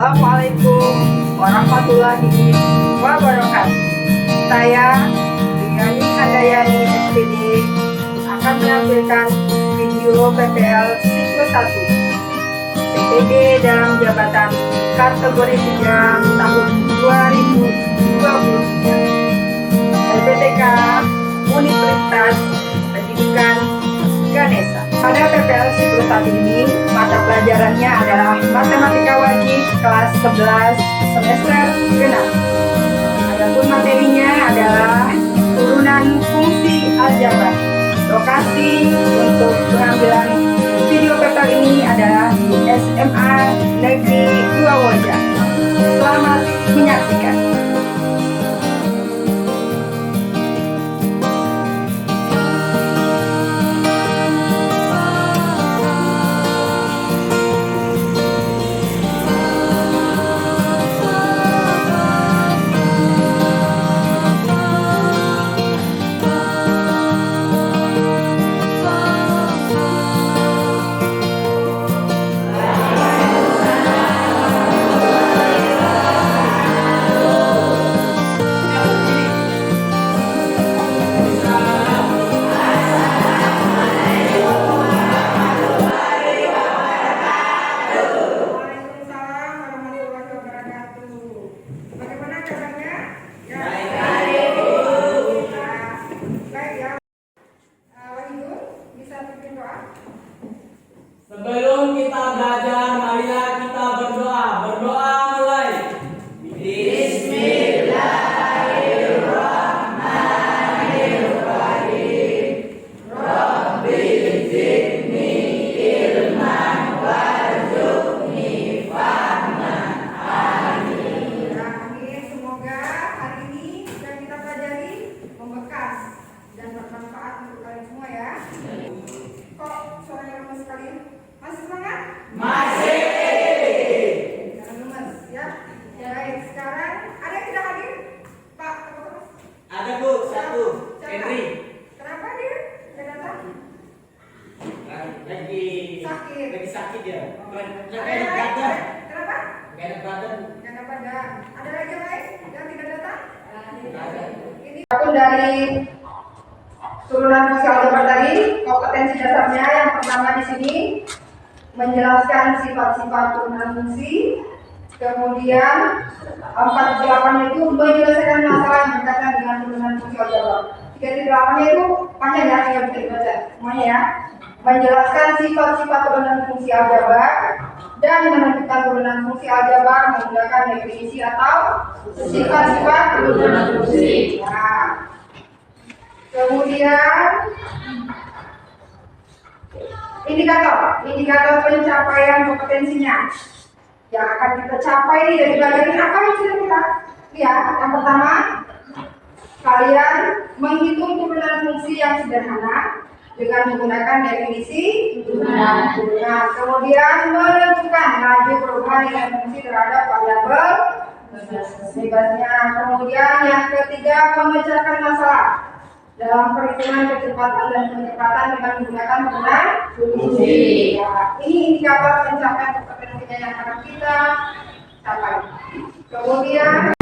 Assalamualaikum warahmatullahi wabarakatuh. Saya Diyani Handayani SPD akan menampilkan video PPL siswa 1 PTB dalam jabatan kategori 3 tahun 2023 LPTK Universitas Pendidikan Ganesha. Pada PPL siswa 1 ini, mata pelajarannya adalah Matematika Wajib kelas 11 semester genap. Adapun materinya adalah turunan fungsi aljabar. Lokasi untuk pengambilan video PPL ini adalah di SMA Negeri 2 Wajah. Selamat menyaksikan. Sebelum kita belajar, marilah kita berdoa. Berdoa mulai. Bismillahirrahmanirrahim. Rabbi zidni ilman warzuqni fahman. Amin. Amin. Semoga hari ini yang kita pelajari membekas dan bermanfaat untuk kalian semua ya. Kok suaranya lemas sekali? Masih semangat? Masih. Jangan lemas ya. Baik, sekarang ada yang tidak hadir? Pak, Ada Bu, satu. Siapa? Henry. Kenapa dia tidak datang? Lagi sakit ya. Ada yang lain? Kenapa? Gak enak badan. Gak ada badan. Ada lagi yang lain yang tidak datang? Gak ada. Ini akun dari turunan fungsi aljabar tadi. Kompetensi dasarnya yang pertama di sini menjelaskan sifat-sifat turunan fungsi. Kemudian 48 itu menyelesaikan masalah yang berkaitan dengan turunan fungsi aljabar. 38-nya itu panjang ya, tidak bisa dibaca semuanya ya. Menjelaskan sifat-sifat turunan fungsi aljabar dan menentukan turunan fungsi aljabar menggunakan definisi atau sifat-sifat turunan fungsi. Nah, kemudian indikator pencapaian kompetensinya yang akan kita capai ini dari belajar ini apa yang sudah kita lihat. Yang pertama, kalian menghitung turunan fungsi yang sederhana dengan menggunakan definisi turunan. Kemudian menentukan laju perubahan nilai fungsi terhadap variabel bebasnya. Kemudian yang ketiga, memecahkan masalah dalam perhitungan kecepatan dan kecepatan dengan menggunakan turunan fungsi. Ya, ini indikator pencapaian kompetensinya yang akan kita capai. Kemudian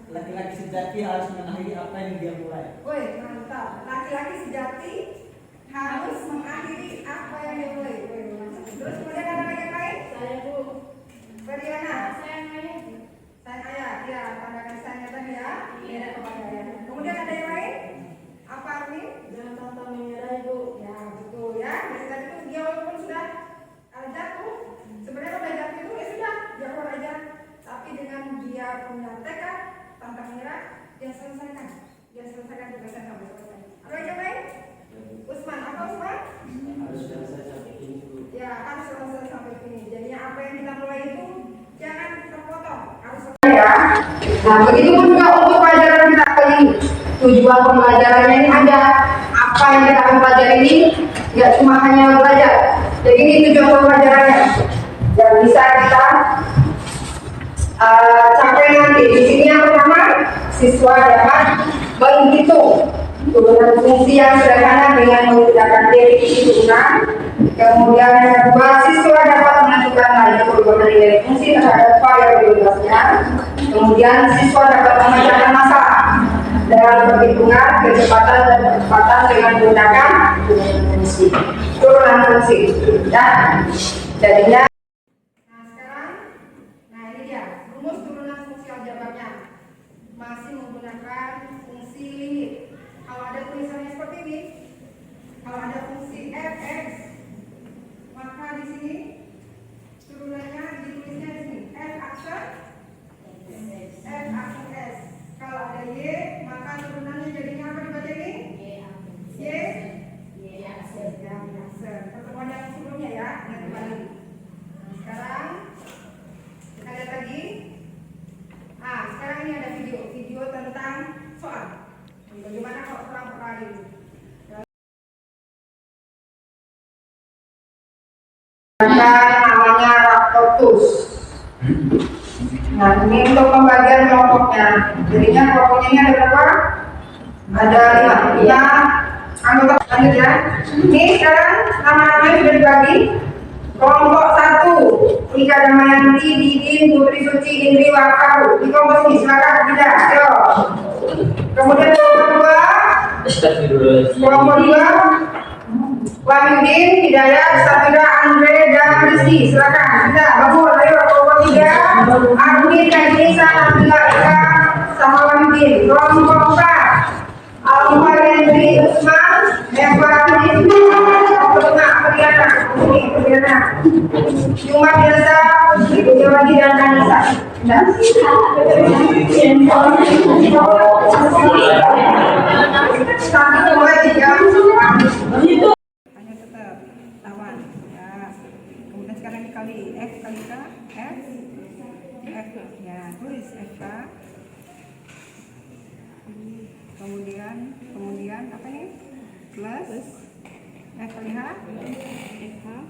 laki-laki sejati harus mengakhiri apa yang dia mulai. woi, mantap. Laki-laki sejati harus mengakhiri apa yang dia mulai. Terus kemudian ada lagi yang lain? Saya Bu. Beriana. Saya ayah. Sayang ayah, ya, tanda kasih sayangnya tadi ya. Iya. Kepada ayah. Kemudian ada yang lain? Apa Armin? Jangan tanpa menyerah Bu. Ya, betul ya. Dari tadi itu dia walaupun sudah aljabar merah, dia selesaikan tugasnya sampai selesai. Apa aja baik? Usman, apa Usman? Harus selesai sampai ini, Bu. Ya, harus selesai sampai sini. Jadinya apa yang kita mulai itu jangan terpotong, harus selesai ya. Nah, begitu pun juga untuk pelajaran kita kali ini. Tujuan pembelajarannya ini ada apa yang kita akan pelajari ini, nggak cuma hanya belajar. Jadi ini tujuan pembelajarannya yang bisa kita capai nanti. Di sini yang pertama, siswa dapat menghitung turunan fungsi yang sederhana dengan menggunakan definisi turunan. Kemudian yang kedua, siswa dapat menentukan laju perubahan dari fungsi terhadap variabilitasnya. Kemudian siswa dapat memecahkan masalah dalam perhitungan kecepatan dan kecepatan dengan menggunakan turunan fungsi. Dan jadinya. Nah sekarang, nah ini dia rumus turunan fungsi aljabarnya masih menggunakan fungsi limit. Kalau ada tulisannya seperti ini, kalau ada fungsi fx, maka di sini turunannya ditulisnya di sini f aksen s. Kalau ada y, maka turunannya jadinya apa dibaca ini? Y aksen. Pertemuan yang sebelumnya ya, ingat kembali. Nah, sekarang kita lihat lagi. Sekarang ini ada video tentang soal. Bagaimana kalau kurang kali? Namanya Raptortus. Nah, ini untuk pembagian kelompoknya. Jadinya kelompoknya ini ada berapa? Ada 5. Ya, anggota lanjut ya. Ini sekarang nama-namanya sudah dibagi. Kelompok 1, Ika Damayanti, Didin, Putri Suci, Indri, Wakau. Di kelompok ini silakan tidak. Ayo. Kemudian kelompok 2, Wahyudin, Hidayat, Safira, Andre, dan Rizky. Silakan. Tidak, bangun. Ayo kelompok 3, Armin, Najisa, Nabila, Ika, sama Wahyudin. Kelompok 4, Alfa, Hendri, Usman, Eva, Rizky, Periana, Cuma Biasa, Ibu Jawadi, dan Anissa. Satu, dua, tiga, hanya tetap tawan ya. Kemudian sekarang dikali F kali K, F ya, tulis FK. Kemudian apa ini? Plus F kali H,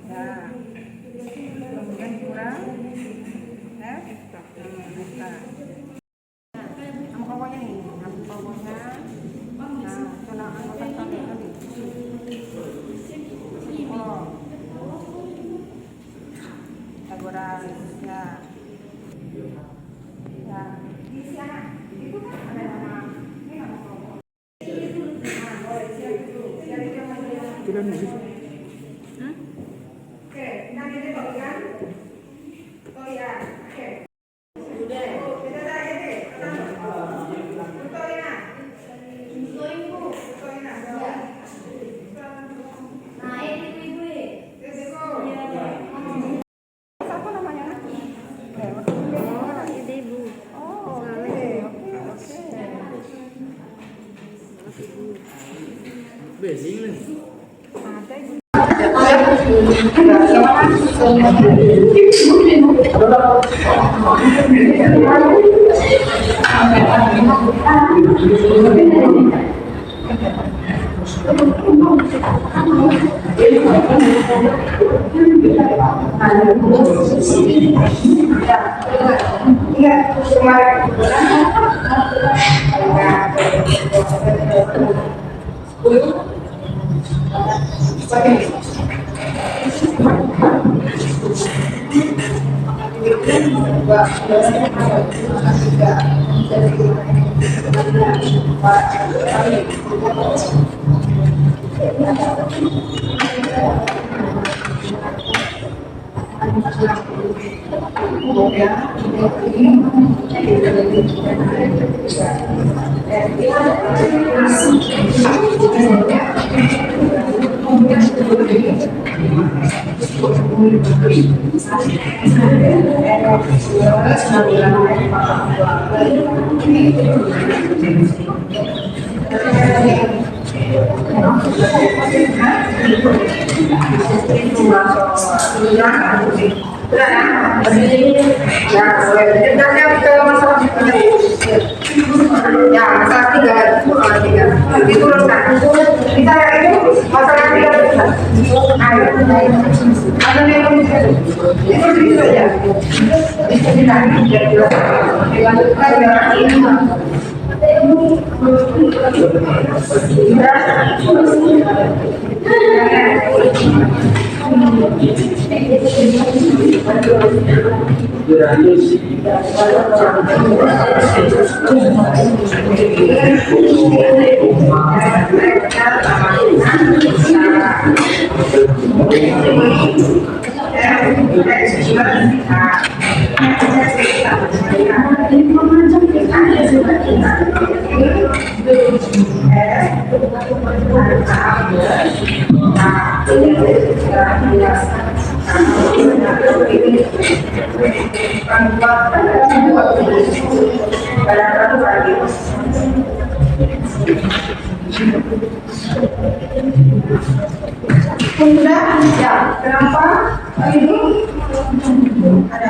ya. Kemudian kurang F, angkanya nih, angkanya. Nah, kalau angkatan kali. Tagoran, ya. Ya, di sana itu kan ada nama. Ini nama kelompok. Tidak nih. Oke, nanti dia bagian. Oh ya, oke. Sudah. Kita tanya deh. Betul. Naik ibu. Siapa namanya? Ibu. Oh, oke. Basic nih. Ya, masalah tiga, diturunkan. Kita itu masalah tiga besar. Ayo, ada yang bisa itu saja. Bisa ditarik dilanjutkan Sudah, ya. Kenapa? Ini ada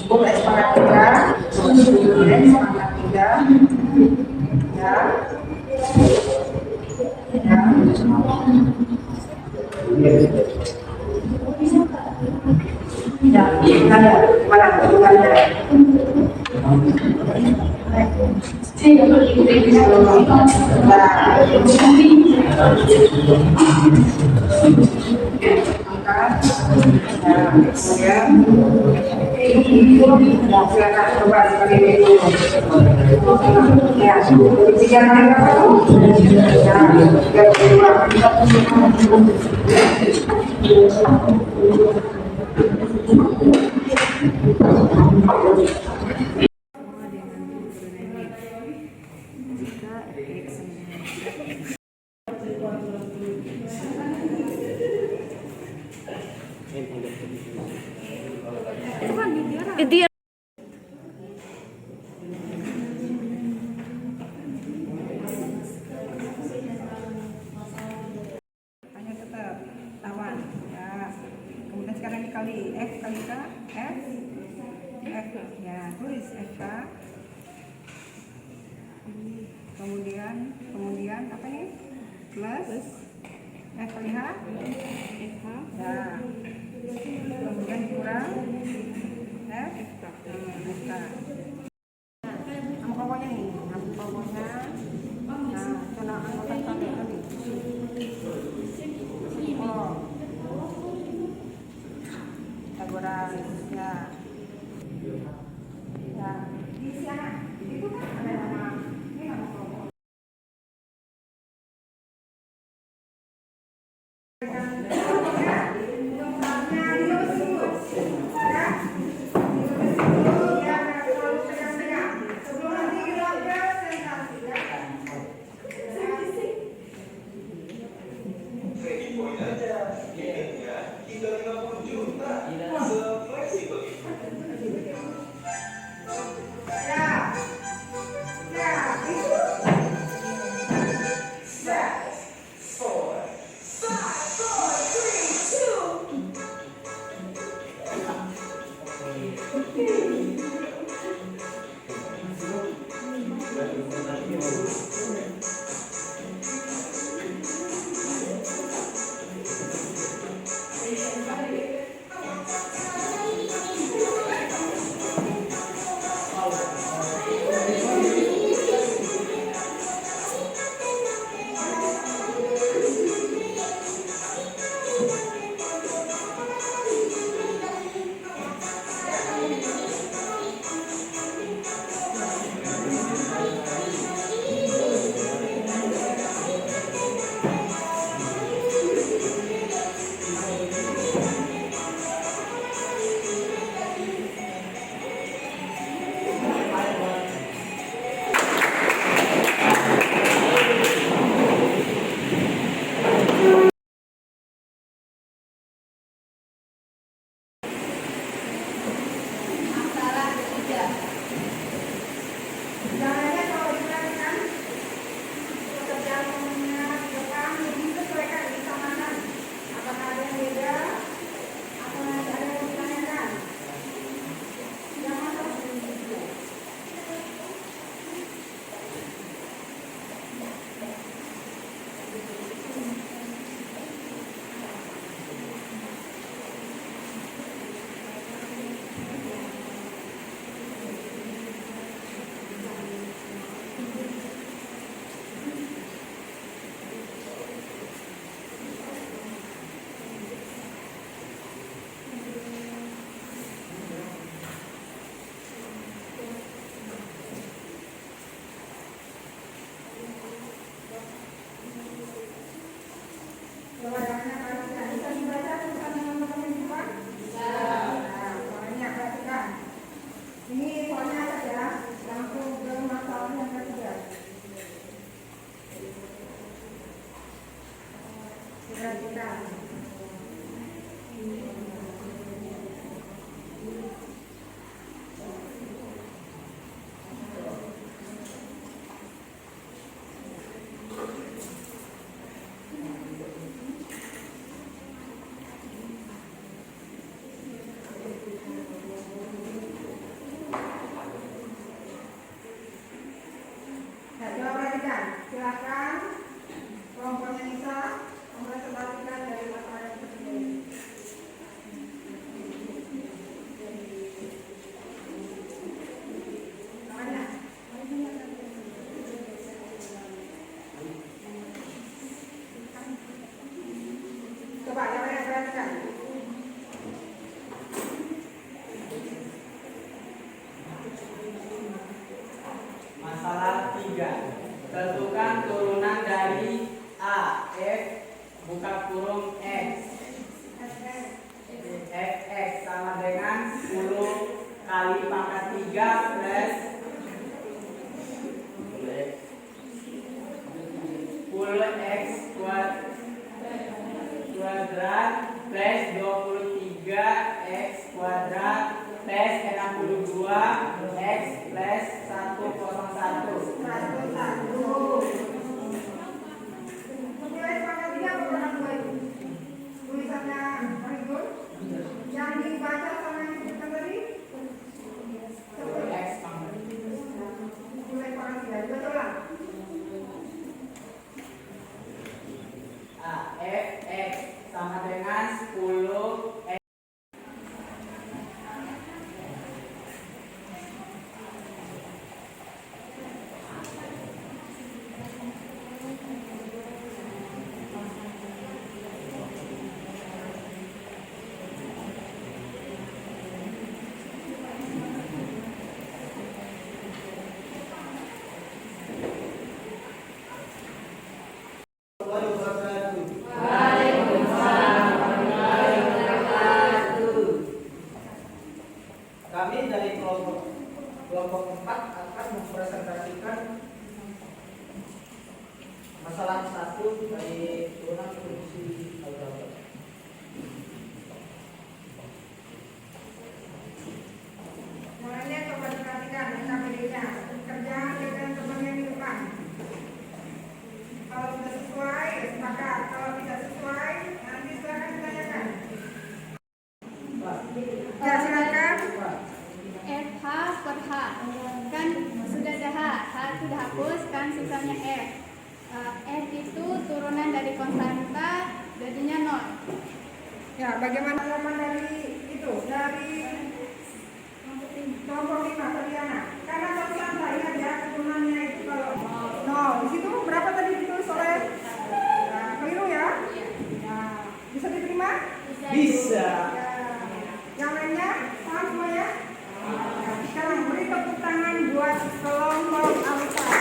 boleh semangat tiga, semangat tiga, ya, Dia hanya tetap lawan ya. Kemudian sekarang dikali F kali K, F ya, tulis F K. Kemudian apa ini? Plus F kali H, ya. Kemudian kurang F K. Nama pokoknya nih, nama pokoknya. Nah, kalau angkatan kali kali. Oh, Pitagoras ya. Ya, di sana itu kan ada nama. Ini nama pokok. perhatikan. Nah, coba perhatikan. Silakan kelompoknya Nisa mempresentasikan dari masalah yang tersebut. Namanya? Coba yang lain perhatikan. Masalah 3. Tentukan turunan dari A, F, buka kurung X. X sama dengan 10 kali pangkat 3 plus 10x kuadrat plus 23x kuadrat plus 62x plus 101. Nilai pangkat 3 apa pangkat 2 itu? Tulisannya Maridun yang dibaca sama yang disebutkan tadi? X pangkat. Nilai pangkat 3. Dibaca ulang. A, F, X sama dengan 10x. Kami dari kelompok 4 akan mempresentasikan masalah 1 dari turunan fungsi aljabar. Mulanya coba diperhatikan SKPD-nya. Kerjaan dengan teman yang di depan. Kalau sudah sesuai, ya sepakat. Kalau tidak sesuai, nanti silakan ditanyakan. Ya, silakan. FH per H kan sudah ada H itu udah hapus kan sisanya F. F itu turunan dari konstanta jadinya 0. Ya, bagaimana halaman dari itu? Dari kelompok 5 Tatiana. Karena konstanta ingat ya, turunannya itu kalau 0. Di situ berapa tadi ditulis oleh? Nah, keliru ya? Nah, bisa diterima? Bisa. Ya. Yang lainnya, paham semuanya? Nah, sekarang beri tepuk tangan buat kelompok Alfa.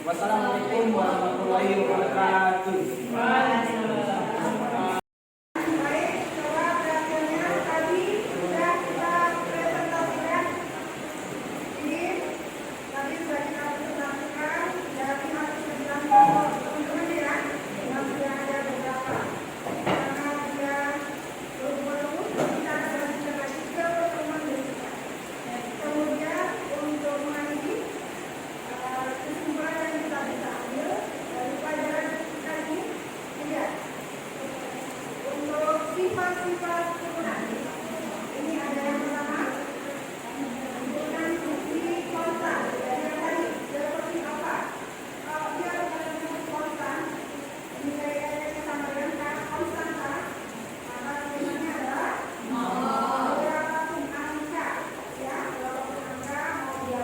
Wassalamualaikum warahmatullahi wabarakatuh. Baik, coba perhatiannya tadi sudah kita presentasikan. Ini tadi sudah kita presentasikan dari hasil kelompok teman-teman ya. Nanti ada beberapa. Karena dia berubah-ubah, kita akan lanjutkan lagi ke pertemuan berikutnya. Kemudian untuk mengakhiri kesimpulan yang kita bisa ambil dari pelajaran kita ini, lihat untuk sifat-sifat turunan. Ini ada yang pertama, turunan fungsi konstan. Jadi yang tadi seperti apa? Kalau dia adalah fungsi konstan, nilai-nilainya sama dengan konstanta, maka nilainya adalah berapapun angka, ya, berapapun angka mau dia